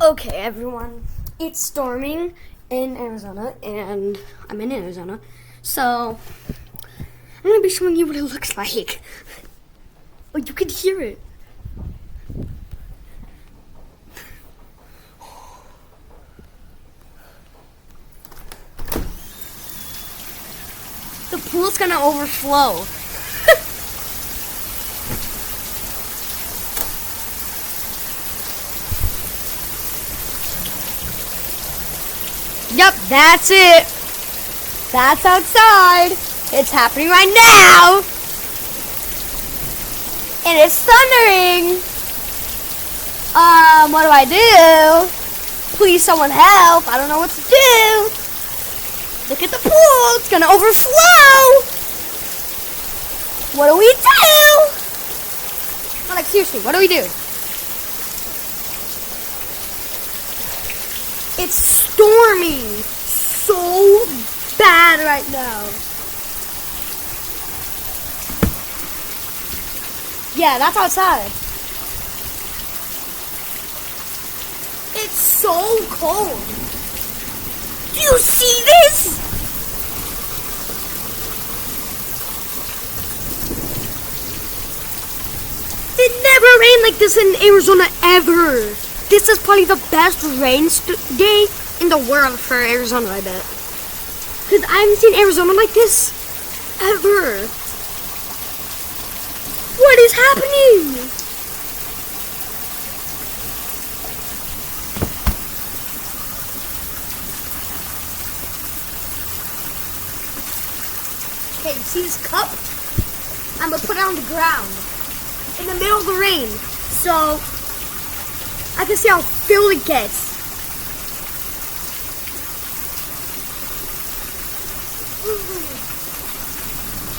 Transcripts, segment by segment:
Okay, everyone, it's storming in Arizona, and I'm in Arizona, so I'm going to be showing you what it looks like. Oh, you can hear it. The pool's going to overflow. Yep, that's it. That's outside. It's happening right now. And it's thundering. What do I do? Please, someone help. I don't know what to do. Look at the pool. It's going to overflow. What do we do? Like, seriously, what do we do? It's storming so bad right now. Yeah, that's outside. It's so cold. Do you see this? It never rained like this in Arizona ever. This is probably the best rain day in the world for Arizona, I bet. Because I haven't seen Arizona like this ever. What is happening? Okay, you see this cup? I'm going to put it on the ground in the middle of the rain. So I can see how filled it gets.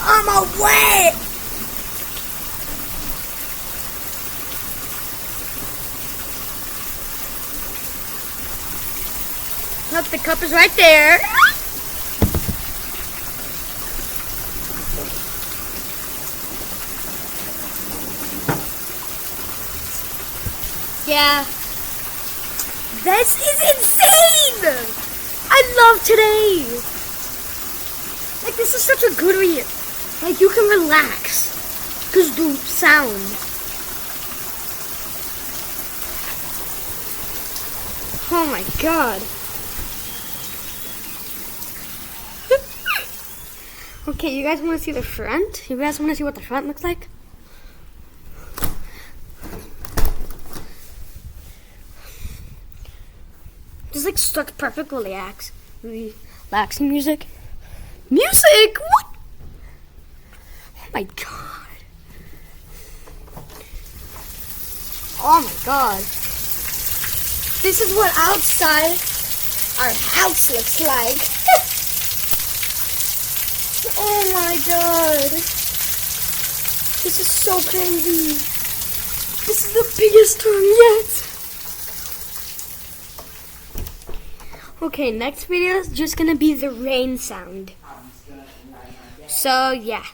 I'm all wet. Look, the cup is right there. Yeah. This is insane! I love today! Like, this is such a good read. Like, you can relax. Because the sound. Oh my god. Okay, you guys want to see the front? You guys want to see what the front looks like? Just like stuck perfect relaxing music. Music? What? Oh my god. Oh my god. This is what outside our house looks like. Oh my god. This is so crazy. This is the biggest storm yet. Okay, next video is just gonna be the rain sound. So, yeah.